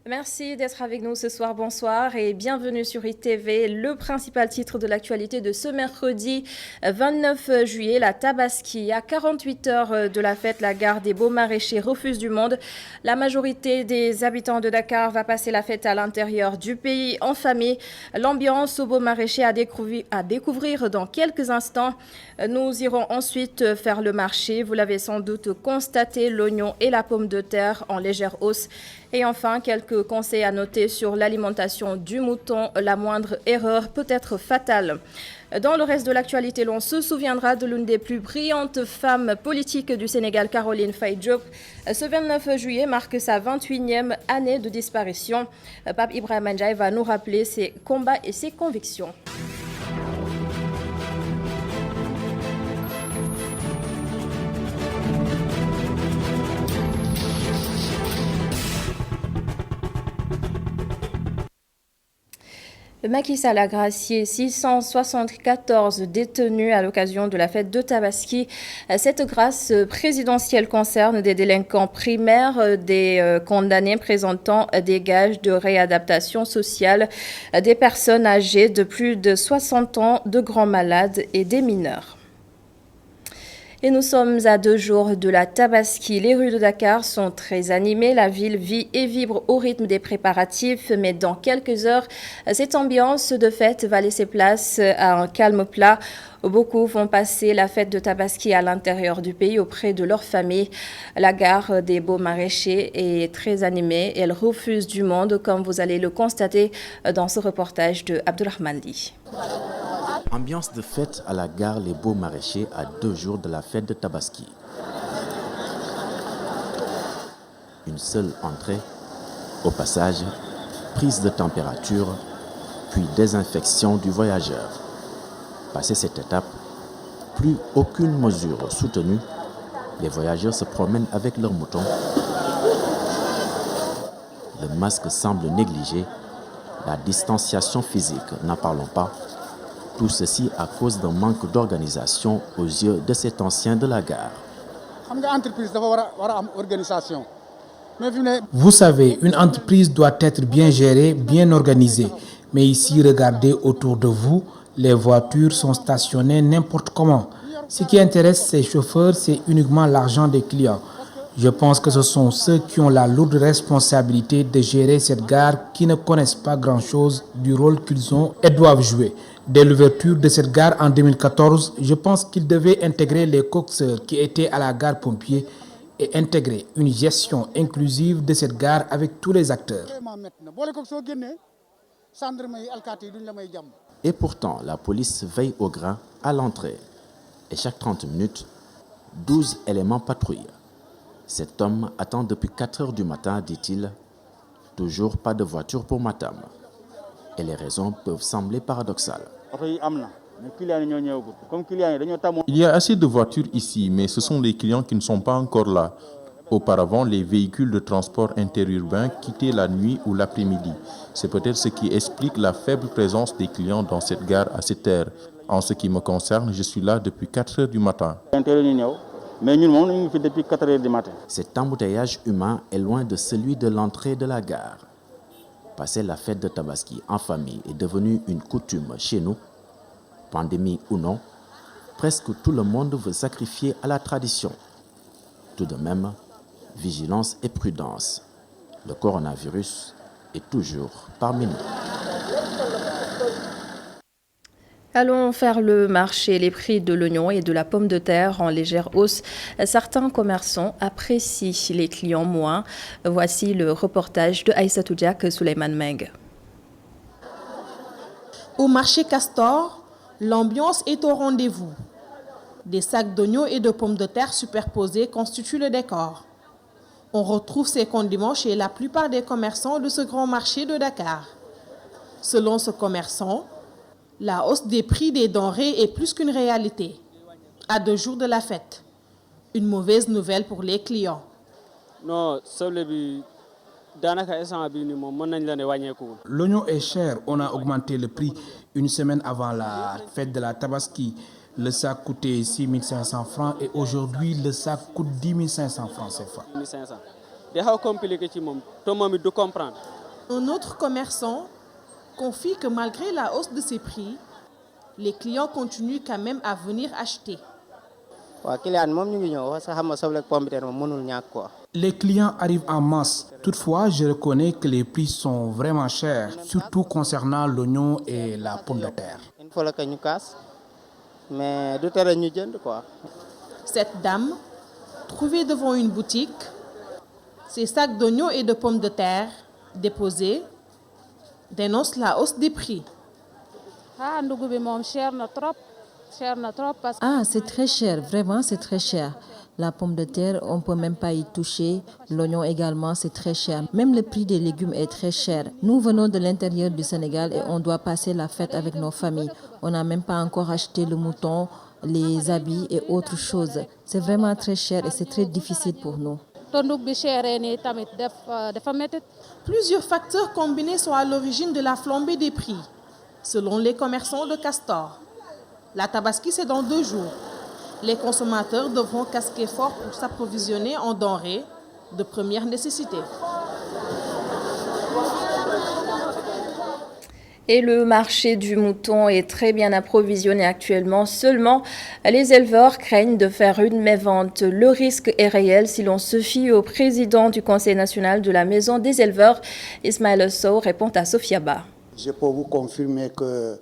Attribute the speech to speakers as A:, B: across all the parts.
A: Merci d'être avec nous ce soir. Bonsoir et bienvenue sur ITV. Le principal titre de l'actualité de ce mercredi 29 juillet, la Tabaski. À 48 heures de la fête, la gare des Beaux Maraîchers refuse du monde. La majorité des habitants de Dakar va passer la fête à l'intérieur du pays en famille. L'ambiance aux Beaux Maraîchers à découvrir dans quelques instants. Nous irons ensuite faire le marché. Vous l'avez sans doute constaté, l'oignon et la pomme de terre en légère hausse. Et enfin, quelques conseils à noter sur l'alimentation du mouton. La moindre erreur peut être fatale. Dans le reste de l'actualité, l'on se souviendra de l'une des plus brillantes femmes politiques du Sénégal, Caroline Faye Diop. Ce 29 juillet marque sa 28e année de disparition. Pape Ibrahima Ndiaye va nous rappeler ses combats et ses convictions. Macky Sall a gracié 674 détenus à l'occasion de la fête de Tabaski. Cette grâce présidentielle concerne des délinquants primaires, des condamnés présentant des gages de réadaptation sociale, des personnes âgées de plus de 60 ans, de grands malades et des mineurs. Et nous sommes à 2 jours de la Tabaski. Les rues de Dakar sont très animées. La ville vit et vibre au rythme des préparatifs. Mais dans quelques heures, cette ambiance de fête va laisser place à un calme plat. Beaucoup vont passer la fête de Tabaski à l'intérieur du pays auprès de leur famille. La gare des Beaux Maraîchers est très animée. Elle refuse du monde, comme vous allez le constater dans ce reportage de Abdulrahman Li.
B: Ambiance de fête à la gare Les Beaux Maraîchers à 2 jours de la fête de Tabaski. Une seule entrée, au passage, prise de température, puis désinfection du voyageur. Passé cette étape, plus aucune mesure soutenue, les voyageurs se promènent avec leurs moutons. Le masque semble négligé, la distanciation physique, n'en parlons pas. Tout ceci à cause d'un manque d'organisation aux yeux de cet ancien de la gare.
C: Vous savez, une entreprise doit être bien gérée, bien organisée. Mais ici, regardez autour de vous, les voitures sont stationnées n'importe comment. Ce qui intéresse ces chauffeurs, c'est uniquement l'argent des clients. Je pense que ce sont ceux qui ont la lourde responsabilité de gérer cette gare qui ne connaissent pas grand-chose du rôle qu'ils ont et doivent jouer. Dès l'ouverture de cette gare en 2014, je pense qu'ils devaient intégrer les coxeurs qui étaient à la gare pompier et intégrer une gestion inclusive de cette gare avec tous les acteurs.
B: Et pourtant, la police veille au grain à l'entrée. Et chaque 30 minutes, 12 éléments patrouillent. Cet homme attend depuis 4 heures du matin, dit-il. Toujours pas de voiture pour Matam. Et les raisons peuvent sembler paradoxales.
D: Il y a assez de voitures ici, mais ce sont les clients qui ne sont pas encore là. Auparavant, les véhicules de transport interurbain quittaient la nuit ou l'après-midi. C'est peut-être ce qui explique la faible présence des clients dans cette gare à cette heure. En ce qui me concerne, je suis là depuis 4 heures du matin.
B: Cet embouteillage humain est loin de celui de l'entrée de la gare. Passer la fête de Tabaski en famille est devenu une coutume chez nous. Pandémie ou non, presque tout le monde veut sacrifier à la tradition. Tout de même, vigilance et prudence. Le coronavirus est toujours parmi nous.
A: Allons faire le marché. Les prix de l'oignon et de la pomme de terre en légère hausse. Certains commerçants apprécient, les clients moins. Voici le reportage de Aïssatou Diak Souleymane Meng.
E: Au marché Castor, l'ambiance est au rendez-vous. Des sacs d'oignons et de pommes de terre superposés constituent le décor. On retrouve ces condiments chez la plupart des commerçants de ce grand marché de Dakar. Selon ce commerçant, la hausse des prix des denrées est plus qu'une réalité. À 2 jours de la fête, une mauvaise nouvelle pour les clients.
C: L'oignon est cher, on a augmenté le prix une semaine avant la fête de la Tabaski. Le sac coûtait 6 500 francs et aujourd'hui le sac coûte 10 500 francs CFA.
E: Un autre commerçant confie que malgré la hausse de ses prix, les clients continuent quand même à venir acheter.
C: Les clients arrivent en masse. Toutefois, je reconnais que les prix sont vraiment chers, surtout concernant l'oignon et la pomme de terre.
E: Cette dame, trouvée devant une boutique, ses sacs d'oignons et de pommes de terre déposés, dénonce la hausse des prix.
F: Ah, c'est très cher, vraiment c'est très cher. La pomme de terre, on ne peut même pas y toucher. L'oignon également, c'est très cher. Même le prix des légumes est très cher. Nous venons de l'intérieur du Sénégal et on doit passer la fête avec nos familles. On n'a même pas encore acheté le mouton, les habits et autres choses. C'est vraiment très cher et c'est très difficile pour nous.
E: Plusieurs facteurs combinés sont à l'origine de la flambée des prix, selon les commerçants de Castor. La Tabaski, c'est dans 2 jours. Les consommateurs devront casquer fort pour s'approvisionner en denrées de première nécessité.
A: Et le marché du mouton est très bien approvisionné actuellement. Seulement, les éleveurs craignent de faire une mévente. Le risque est réel si l'on se fie au président du Conseil national de la Maison des éleveurs. Ismaël Sow répond à Sophia Ba.
G: Je peux vous confirmer que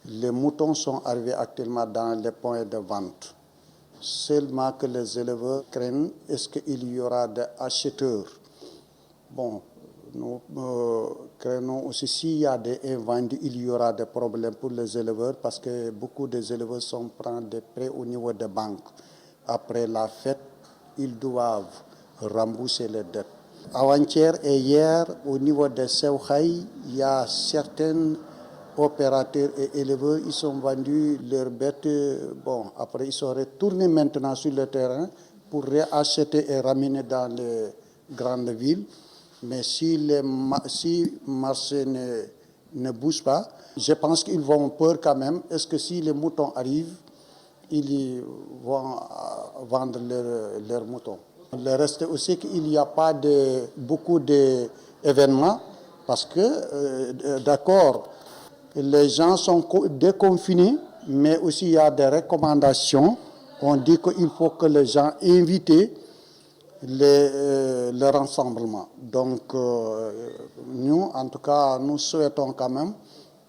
G: les moutons sont arrivés actuellement dans les points de vente. Seulement que les éleveurs craignent, est-ce qu'il y aura des acheteurs? Bon, nous craignons aussi s'il y a des invendus, il y aura des problèmes pour les éleveurs parce que beaucoup des éleveurs prennent des prêts au niveau des banques. Après la fête, ils doivent rembourser les dettes. Avant-hier et hier, au niveau des Sewhaï, il y a certains opérateurs et éleveurs, ils sont vendus leurs bêtes. Bon, après, ils sont retournés maintenant sur le terrain pour réacheter et ramener dans les grandes villes. Mais si le marché ne bouge pas, je pense qu'ils vont peur quand même. Est-ce que si les moutons arrivent, ils vont vendre leurs moutons? Le reste aussi qu'il n'y a pas beaucoup d'événements parce que, d'accord, les gens sont déconfinés, mais aussi il y a des recommandations. On dit qu'il faut que les gens invitent le rassemblement. Donc, nous, en tout cas, nous souhaitons quand même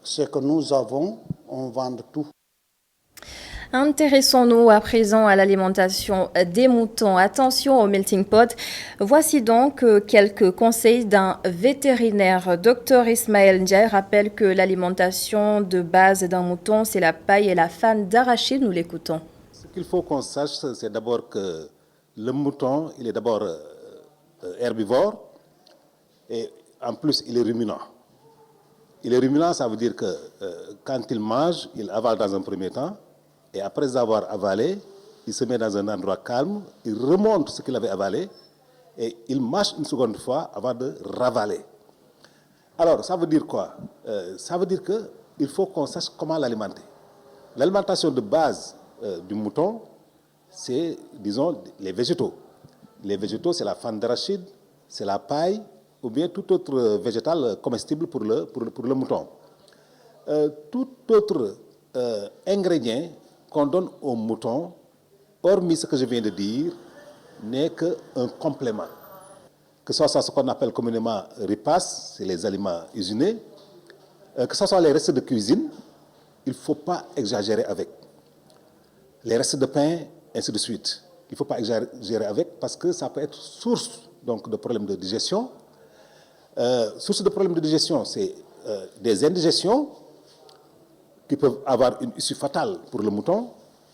G: ce que nous avons, on vend tout.
A: Intéressons-nous à présent à l'alimentation des moutons. Attention au melting pot. Voici donc quelques conseils d'un vétérinaire. Dr Ismaël Ndiaye rappelle que l'alimentation de base d'un mouton, c'est la paille et la fan d'arachide. Nous l'écoutons.
H: Ce qu'il faut qu'on sache, c'est d'abord que le mouton, il est d'abord herbivore et en plus, il est ruminant. Il est ruminant, ça veut dire que quand il mange, il avale dans un premier temps. Et après avoir avalé, il se met dans un endroit calme, il remonte ce qu'il avait avalé et il mâche une seconde fois avant de ravaler. Alors, ça veut dire quoi? Ça veut dire qu'il faut qu'on sache comment l'alimenter. L'alimentation de base du mouton, c'est, disons, les végétaux. Les végétaux, c'est la fan d'arachide, c'est la paille ou bien tout autre végétal comestible pour le mouton. Tout autre ingrédient qu'on donne au mouton, hormis ce que je viens de dire, n'est qu'un complément. Que ce soit ce qu'on appelle communément ripasse, c'est les aliments usinés, que ce soit les restes de cuisine, il ne faut pas exagérer avec. Les restes de pain, ainsi de suite. Il ne faut pas exagérer avec parce que ça peut être source donc, de problèmes de digestion. Source de problèmes de digestion, c'est des indigestions qui peuvent avoir une issue fatale pour le mouton,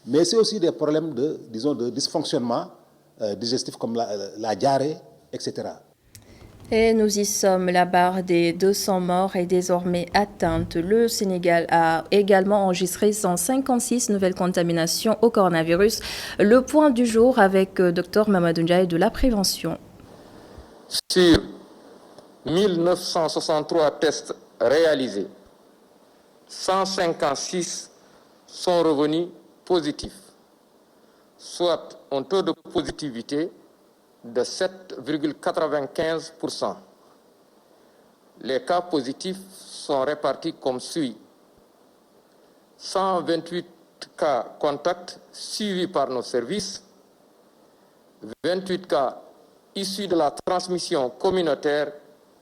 H: mais c'est aussi des problèmes de dysfonctionnement digestif comme la diarrhée, etc.
A: Et nous y sommes. La barre des 200 morts est désormais atteinte. Le Sénégal a également enregistré 156 nouvelles contaminations au coronavirus. Le point du jour avec Dr Mamadou Ndiaye de la prévention.
I: Sur 1963 tests réalisés, 156 sont revenus positifs, soit un taux de positivité de 7,95%. Les cas positifs sont répartis comme suit. 128 cas contacts suivis par nos services, 28 cas issus de la transmission communautaire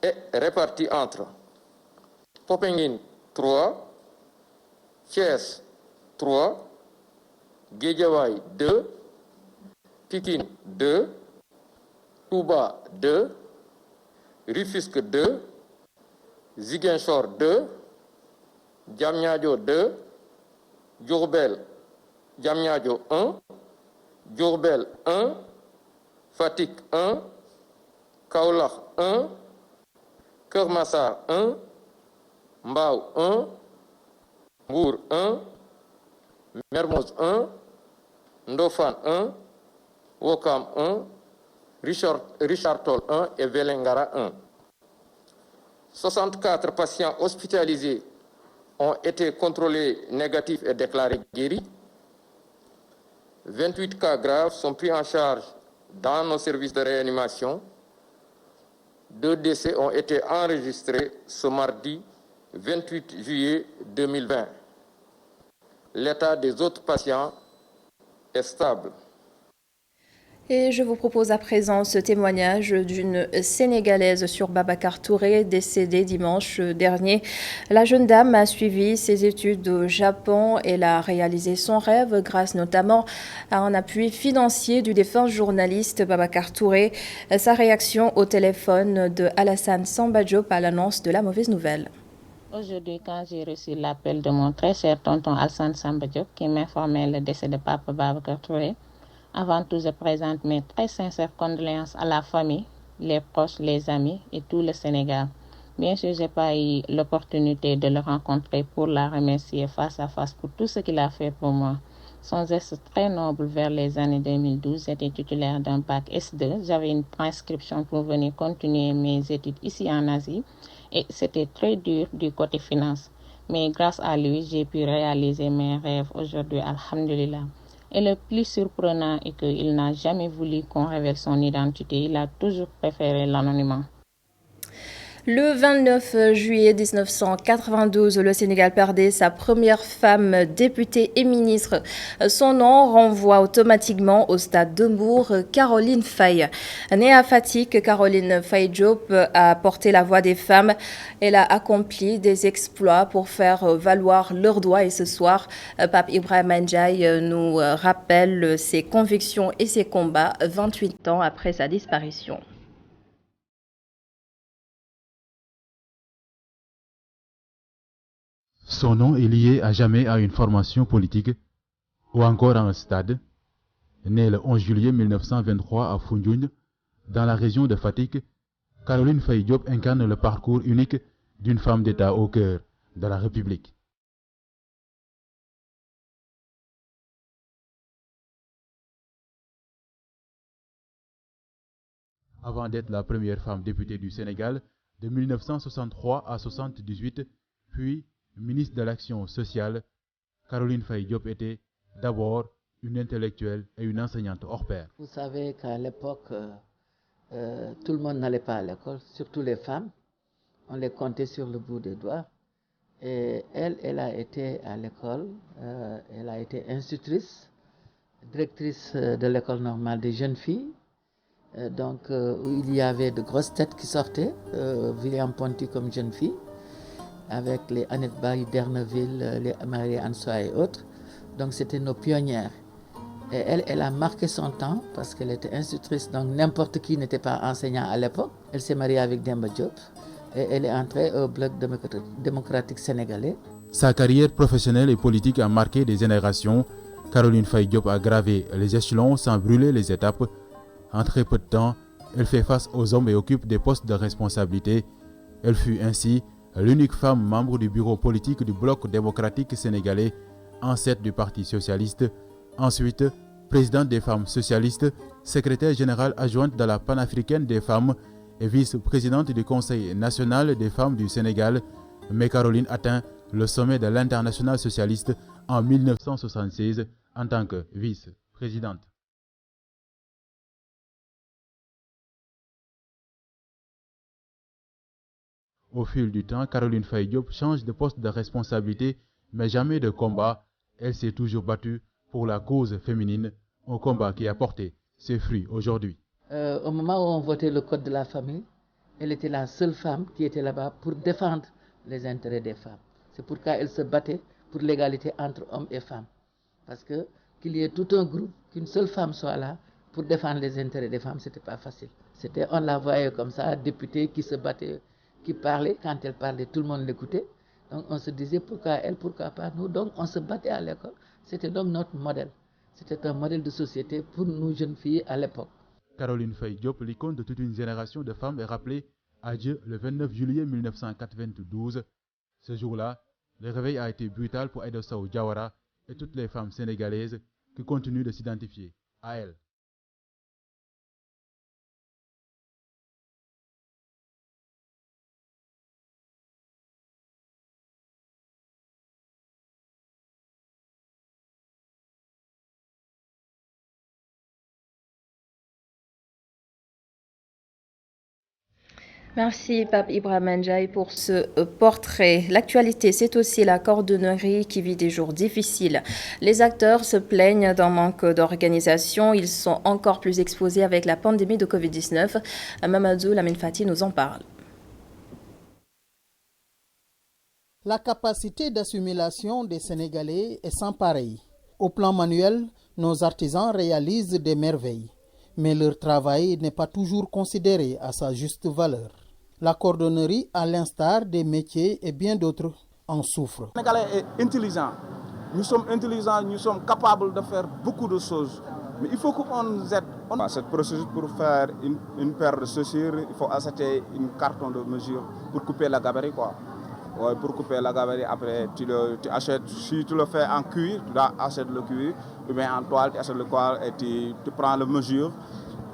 I: et répartis entre Popenguine 3, Thiès 3, Guédiawaye 2, Pikine 2, Touba 2, Rufisque 2, Ziguinchor 2, Diamniadio 2, Diourbel, Diamniadio 1, Diourbel 1, Fatick 1, Kaolack 1, Keur Massar 1, Mbao 1, Mbour 1, Mermoz 1, Ndofane 1, Ouakam 1, Richard Toll 1 et Vélingara 1. 64 patients hospitalisés ont été contrôlés négatifs et déclarés guéris. 28 cas graves sont pris en charge dans nos services de réanimation. 2 décès ont été enregistrés ce mardi 28 juillet 2020. L'état des autres patients est stable.
A: Et je vous propose à présent ce témoignage d'une Sénégalaise sur Babacar Touré, décédée dimanche dernier. La jeune dame a suivi ses études au Japon. Elle a réalisé son rêve grâce notamment à un appui financier du défunt journaliste Babacar Touré. Sa réaction au téléphone de Alassane Samba Diop à l'annonce de la mauvaise nouvelle.
J: Aujourd'hui, quand j'ai reçu l'appel de mon très cher tonton Alassane Samba Diop qui m'informait le décès de papa Babacar Touré, avant tout, je présente mes très sincères condoléances à la famille, les proches, les amis et tout le Sénégal. Bien sûr, je n'ai pas eu l'opportunité de le rencontrer pour la remercier face à face pour tout ce qu'il a fait pour moi. Son geste très noble vers les années 2012, j'étais titulaire d'un bac S2. J'avais une prescription pour venir continuer mes études ici en Asie et c'était très dur du côté finance. Mais grâce à lui, j'ai pu réaliser mes rêves aujourd'hui, alhamdulillah. Et le plus surprenant est qu'il n'a jamais voulu qu'on révèle son identité. Il a toujours préféré l'anonymat.
A: Le 29 juillet 1992, le Sénégal perdait sa première femme députée et ministre. Son nom renvoie automatiquement au stade de Mbour, Caroline Faye. Née à Fatick, Caroline Faye Diop a porté la voix des femmes. Elle a accompli des exploits pour faire valoir leurs droits. Et ce soir, Pape Ibrahima Ndiaye nous rappelle ses convictions et ses combats 28 ans après sa disparition.
K: Son nom est lié à jamais à une formation politique ou encore à un stade. Née le 11 juillet 1923 à Foundiougne, dans la région de Fatick, Caroline Faye Diop incarne le parcours unique d'une femme d'État au cœur de la République. Avant d'être la première femme députée du Sénégal, de 1963 à 1978, puis ministre de l'Action sociale, Caroline Faye Diop était d'abord une intellectuelle et une enseignante hors pair.
L: Vous savez qu'à l'époque, tout le monde n'allait pas à l'école, surtout les femmes. On les comptait sur le bout des doigts. Et elle a été à l'école, elle a été institutrice, directrice de l'école normale des jeunes filles. Où il y avait de grosses têtes qui sortaient, William Ponty comme jeune fille, avec les Annette Barry d'Erneville, les Marie-Anne Soie et autres. Donc c'était nos pionnières. Et elle a marqué son temps parce qu'elle était institutrice, donc n'importe qui n'était pas enseignant à l'époque. Elle s'est mariée avec Demba Diop et elle est entrée au Bloc démocratique sénégalais.
K: Sa carrière professionnelle et politique a marqué des générations. Caroline Faye Diop a gravé les échelons sans brûler les étapes. En très peu de temps, elle fait face aux hommes et occupe des postes de responsabilité. Elle fut ainsi l'unique femme membre du bureau politique du Bloc démocratique sénégalais, ancêtre du Parti socialiste. Ensuite, présidente des femmes socialistes, secrétaire générale adjointe de la panafricaine des femmes et vice-présidente du Conseil national des femmes du Sénégal. Mais Caroline atteint le sommet de l'Internationale socialiste en 1976 en tant que vice-présidente. Au fil du temps, Caroline Faye Diop change de poste de responsabilité, mais jamais de combat. Elle s'est toujours battue pour la cause féminine, un combat qui a porté ses fruits aujourd'hui.
L: Au moment où on votait le code de la famille, elle était la seule femme qui était là-bas pour défendre les intérêts des femmes. C'est pourquoi elle se battait pour l'égalité entre hommes et femmes. Parce que qu'il y ait tout un groupe, qu'une seule femme soit là pour défendre les intérêts des femmes, c'était pas facile. On la voyait comme ça, députée qui se battait, qui parlait. Quand elle parlait, tout le monde l'écoutait. Donc on se disait pourquoi elle, pourquoi pas nous. Donc on se battait à l'école. C'était donc notre modèle. C'était un modèle de société pour nous jeunes filles à l'époque.
K: Caroline Faye Diop, l'icône de toute une génération de femmes, est rappelée à Dieu le 29 juillet 1992. Ce jour-là, le réveil a été brutal pour Aïda Sow Diawara et toutes les femmes sénégalaises qui continuent de s'identifier à elle.
A: Merci Pape Ibrahima Ndiaye pour ce portrait. L'actualité, c'est aussi la cordonnerie qui vit des jours difficiles. Les acteurs se plaignent d'un manque d'organisation. Ils sont encore plus exposés avec la pandémie de Covid-19. Mamadou Lamine Fati nous en parle.
M: La capacité d'assimilation des Sénégalais est sans pareil. Au plan manuel, nos artisans réalisent des merveilles, mais leur travail n'est pas toujours considéré à sa juste valeur. La cordonnerie, à l'instar des métiers et bien d'autres, en souffre.
N: Le Sénégalais est intelligent. Nous sommes intelligents, nous sommes capables de faire beaucoup de choses. Mais il faut qu'on nous aide. Cette procédure pour faire une paire de chaussures, il faut acheter une carton de mesure pour couper la gabarit, quoi. Ouais, pour couper la gabarit, après tu achètes, si tu le fais en cuir, tu dois acheter le cuir, ou bien en toile, tu achètes le toile et tu prends la mesure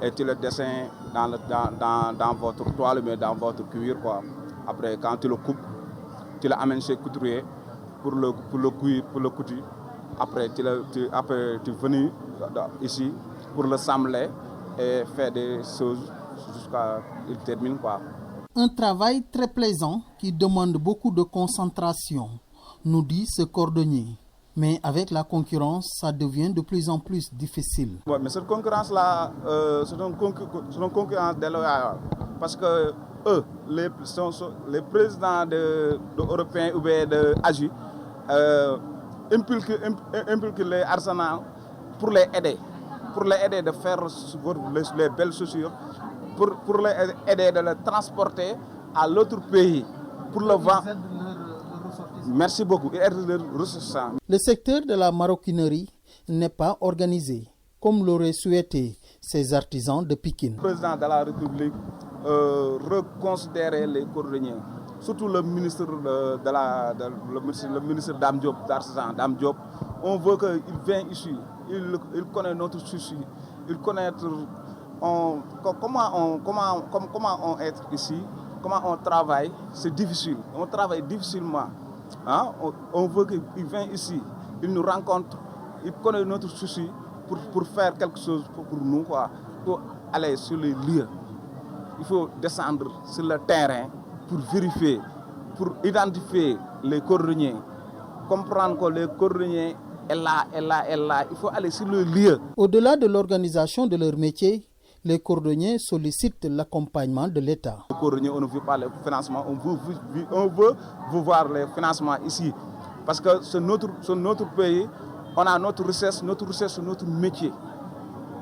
N: et tu le dessins dans votre toile, mais dans votre cuir, quoi. Après, quand tu le coupes, tu l'amènes chez le couturier pour le cuir, pour le coutu. Après, tu es venu ici pour le sembler et faire des choses jusqu'à ce qu'il termine, quoi.
M: Un travail très plaisant qui demande beaucoup de concentration, nous dit ce cordonnier. Mais avec la concurrence, ça devient de plus en plus difficile.
N: Ouais, mais cette concurrence-là, c'est une concurrence déloyale. Parce que eux, les présidents européens ou bien d'Asie, impliquent les arsenals pour les aider de faire les belles chaussures, pour les aider de les transporter à l'autre pays, pour le vendre. Merci beaucoup.
M: Le secteur de la maroquinerie n'est pas organisé, comme l'auraient souhaité ces artisans de Pikine.
N: Le président de la République reconsidérait les cordonniers, surtout le ministre le ministre Dame Diop, d'artisan Dame Diop. On veut qu'il vienne ici, il connaît notre souci, il connaît comment on est ici, comment on travaille. C'est difficile, on travaille difficilement. Hein? On veut qu'il vienne ici, il nous rencontre, il connaît notre souci pour faire quelque chose pour nous, quoi. Il faut aller sur les lieux, il faut descendre sur le terrain pour vérifier, pour identifier les cordonniers, comprendre que les cordonniers est là. Il faut aller sur le lieu.
M: Au-delà de l'organisation de leur métier, les cordonniers sollicitent l'accompagnement de l'État.
N: Les cordonniers, on ne veut pas le financement, on veut voir les financements ici. Parce que c'est notre pays, on a notre richesse, c'est notre métier.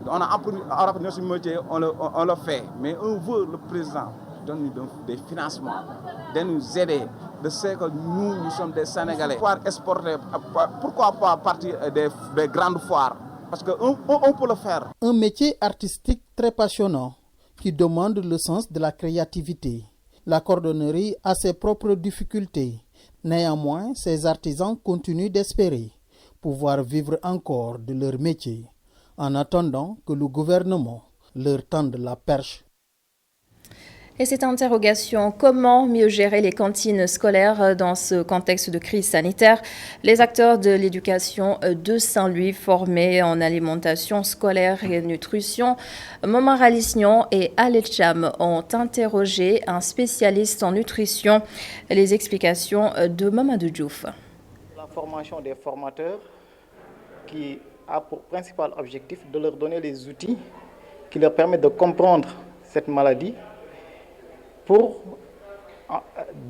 N: On a appris notre métier, on le fait. Mais on veut le président donner des financements, de nous aider, de ce que nous sommes des Sénégalais. Pouvoir exporter, pourquoi pas partir des grandes foires? Parce qu'on peut le faire.
M: Un métier artistique très passionnant qui demande le sens de la créativité. La cordonnerie a ses propres difficultés. Néanmoins, ces artisans continuent d'espérer pouvoir vivre encore de leur métier en attendant que le gouvernement leur tende la perche.
A: Et cette interrogation, comment mieux gérer les cantines scolaires dans ce contexte de crise sanitaire? Les acteurs de l'éducation de Saint-Louis formés en alimentation scolaire et nutrition, Momar Alisnion et Aletcham, ont interrogé un spécialiste en nutrition. Les explications de Mamadou Diouf.
O: La formation des formateurs qui a pour principal objectif de leur donner les outils qui leur permettent de comprendre cette maladie pour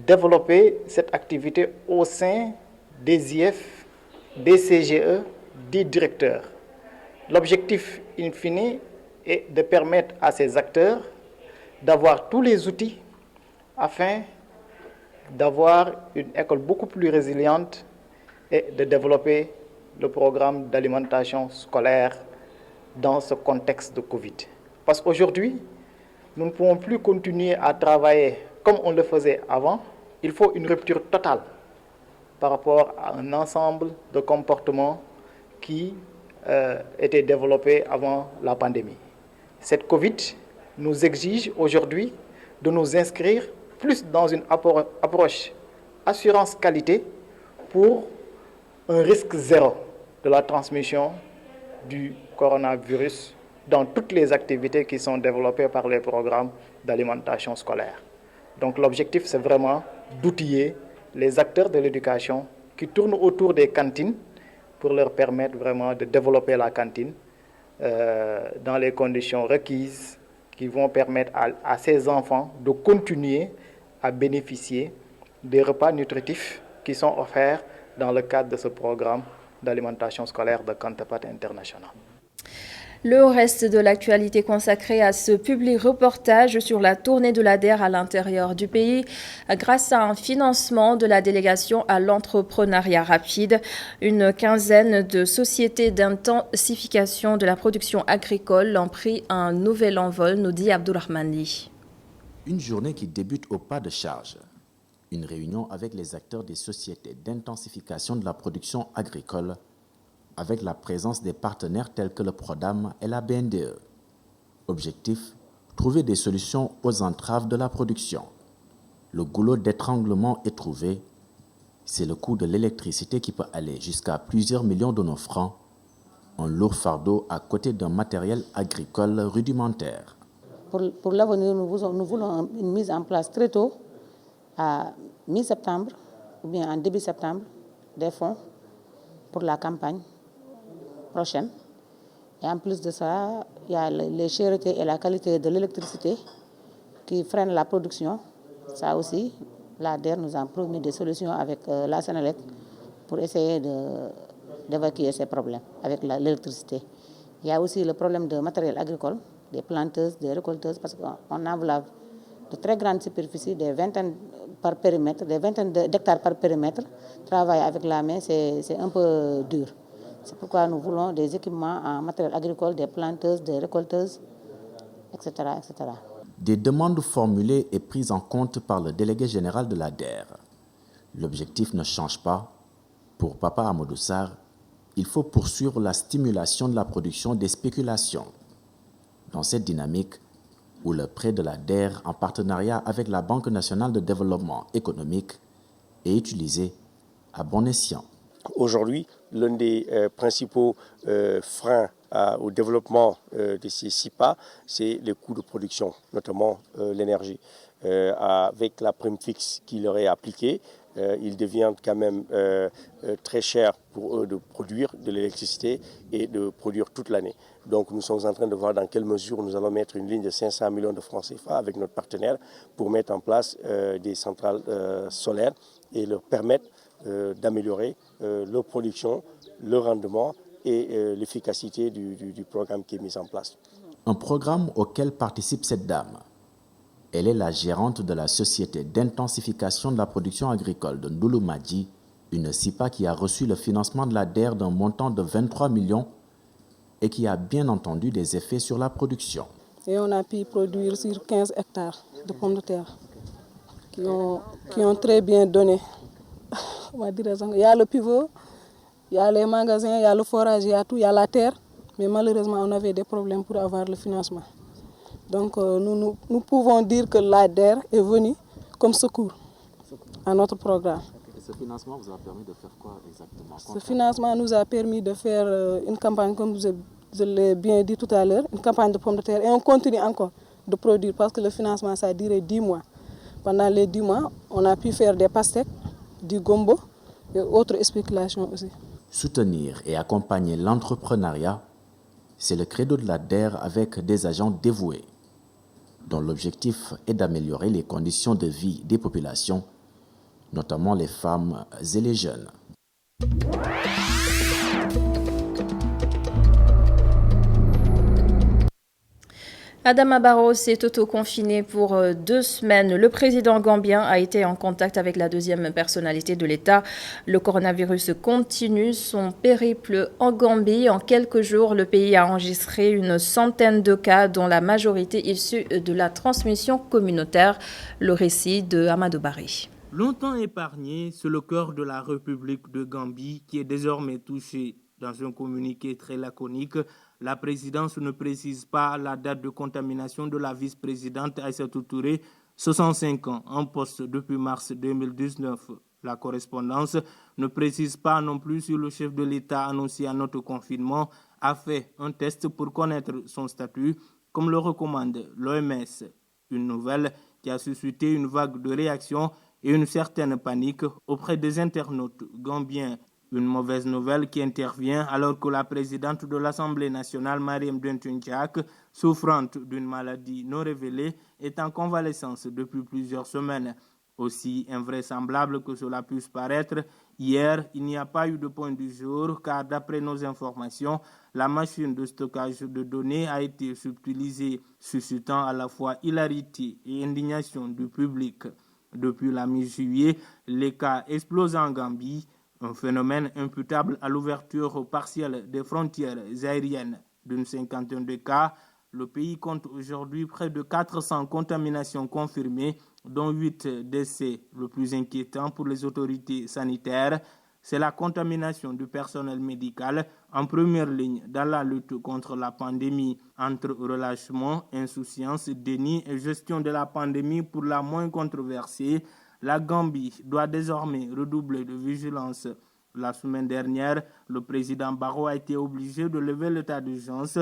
O: développer cette activité au sein des IF, des CGE, des directeurs. L'objectif in fine est de permettre à ces acteurs d'avoir tous les outils afin d'avoir une école beaucoup plus résiliente et de développer le programme d'alimentation scolaire dans ce contexte de Covid. Parce qu'aujourd'hui, nous ne pouvons plus continuer à travailler comme on le faisait avant. Il faut une rupture totale par rapport à un ensemble de comportements qui étaient développés avant la pandémie. Cette Covid nous exige aujourd'hui de nous inscrire plus dans une approche assurance qualité pour un risque zéro de la transmission du coronavirus dans toutes les activités qui sont développées par les programmes d'alimentation scolaire. Donc l'objectif, c'est vraiment d'outiller les acteurs de l'éducation qui tournent autour des cantines pour leur permettre vraiment de développer la cantine dans les conditions requises qui vont permettre à ces enfants de continuer à bénéficier des repas nutritifs qui sont offerts dans le cadre de ce programme d'alimentation scolaire de Counterpart International.
A: Le reste de l'actualité consacrée à ce public reportage sur la tournée de l'ADER à l'intérieur du pays grâce à un financement de la délégation à l'entrepreneuriat rapide. Une quinzaine de sociétés d'intensification de la production agricole ont pris un nouvel envol, nous dit Abdourahmani.
B: Une journée qui débute au pas de charge. Une réunion avec les acteurs des sociétés d'intensification de la production agricole avec la présence des partenaires tels que le PRODAM et la BNDE. Objectif, trouver des solutions aux entraves de la production. Le goulot d'étranglement est trouvé. C'est le coût de l'électricité qui peut aller jusqu'à plusieurs millions de nos francs, un lourd fardeau à côté d'un matériel agricole rudimentaire.
P: Pour l'avenir, nous voulons une mise en place très tôt, à mi-septembre ou bien en début septembre, des fonds pour la campagne prochaine. Et en plus de ça, il y a les chertés et la qualité de l'électricité qui freinent la production. Ça aussi, l'ADER nous a promis des solutions avec la Sénélec pour essayer d'évacuer ces problèmes avec l'électricité. Il y a aussi le problème de matériel agricole, des planteuses, des récolteuses, parce qu'on enveloppe de très grandes superficies, des vingtaines par périmètre, des vingtaines d'hectares par périmètre. Travailler avec la main, c'est un peu dur. C'est pourquoi nous voulons des équipements en matériel agricole, des planteuses, des récolteuses, etc., etc.
B: Des demandes formulées et prises en compte par le délégué général de l'ADER. L'objectif ne change pas. Pour Papa Amadou Sarr, il faut poursuivre la stimulation de la production des spéculations. Dans cette dynamique, où le prêt de l'ADER en partenariat avec la Banque nationale de développement économique est utilisé à bon escient.
Q: Aujourd'hui, l'un des principaux freins au développement de ces SIPA, c'est les coûts de production, notamment l'énergie. Avec la prime fixe qui leur est appliquée, il devient quand même très cher pour eux de produire de l'électricité et de produire toute l'année. Donc nous sommes en train de voir dans quelle mesure nous allons mettre une ligne de 500 millions de francs CFA avec notre partenaire pour mettre en place des centrales solaires et leur permettre d'améliorer leur production, leur rendement et l'efficacité du programme qui est mis en place.
B: Un programme auquel participe cette dame. Elle est la gérante de la Société d'intensification de la production agricole de Ndouloumadji, une SIPA qui a reçu le financement de l'ADER d'un montant de 23 millions et qui a bien entendu des effets sur la production.
R: Et on a pu produire sur 15 hectares de pommes de terre qui ont très bien donné. On va dire, il y a le pivot, il y a les magasins, il y a le forage, il y a tout, il y a la terre. Mais malheureusement, on avait des problèmes pour avoir le financement. Donc nous pouvons dire que l'ADER est venu comme secours à notre programme.
B: Et ce financement vous a permis de faire quoi exactement?
R: Ce financement nous a permis de faire une campagne, comme je l'ai bien dit tout à l'heure, une campagne de pommes de terre. Et on continue encore de produire parce que le financement, ça a duré 10 mois. Pendant les 10 mois, on a pu faire des pastèques, du gombo et autres spéculations aussi.
B: Soutenir et accompagner l'entrepreneuriat, c'est le credo de l'ADER avec des agents dévoués, dont l'objectif est d'améliorer les conditions de vie des populations, notamment les femmes et les jeunes.
A: Adama Barrow s'est auto-confiné pour 2 semaines. Le président gambien a été en contact avec la deuxième personnalité de l'État. Le coronavirus continue son périple en Gambie. En quelques jours, le pays a enregistré une centaine de cas, dont la majorité issue de la transmission communautaire. Le récit de Amadou Barry.
S: Longtemps épargné, c'est le cœur de la République de Gambie qui est désormais touché. Dans un communiqué très laconique, la présidence ne précise pas la date de contamination de la vice-présidente Aïssatou Touré, 65 ans, en poste depuis mars 2019. La correspondance ne précise pas non plus si le chef de l'État annoncé à notre confinement a fait un test pour connaître son statut, comme le recommande l'OMS. Une nouvelle qui a suscité une vague de réactions et une certaine panique auprès des internautes gambiens. Une mauvaise nouvelle qui intervient alors que la présidente de l'Assemblée nationale, Mariam Dentunchak, souffrante d'une maladie non révélée, est en convalescence depuis plusieurs semaines. Aussi invraisemblable que cela puisse paraître, hier, il n'y a pas eu de point du jour car d'après nos informations, la machine de stockage de données a été subtilisée, suscitant à la fois hilarité et indignation du public. Depuis la mi-juillet, les cas explosent en Gambie, un phénomène imputable à l'ouverture partielle des frontières aériennes. D'une cinquantaine de cas, le pays compte aujourd'hui près de 400 contaminations confirmées, dont 8 décès. Le plus inquiétant pour les autorités sanitaires, c'est la contamination du personnel médical en première ligne dans la lutte contre la pandémie. Entre relâchement, insouciance, déni et gestion de la pandémie pour la moins controversée, la Gambie doit désormais redoubler de vigilance. La semaine dernière, le président Barrow a été obligé de lever l'état d'urgence,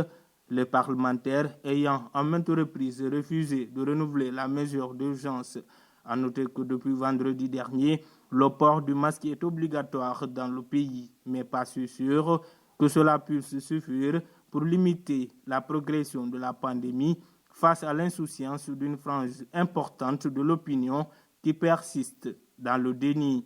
S: les parlementaires ayant à maintes reprises refusé de renouveler la mesure d'urgence. À noter que depuis vendredi dernier, le port du masque est obligatoire dans le pays, mais pas sûr que cela puisse suffire pour limiter la progression de la pandémie face à l'insouciance d'une frange importante de l'opinion qui persiste dans le déni.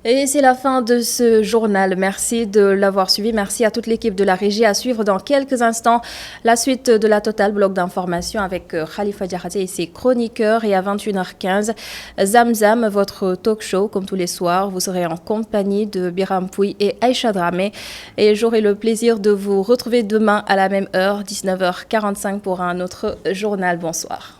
A: Et c'est la fin de ce journal. Merci de l'avoir suivi. Merci à toute l'équipe de la régie. À suivre dans quelques instants la suite de la Total Bloc d'information avec Khalifa Diakhaté et ses chroniqueurs. Et à 21h15, Zamzam, votre talk show, comme tous les soirs. Vous serez en compagnie de Biram Pouy et Aïcha Dramé. Et j'aurai le plaisir de vous retrouver demain à la même heure, 19h45 pour un autre journal. Bonsoir.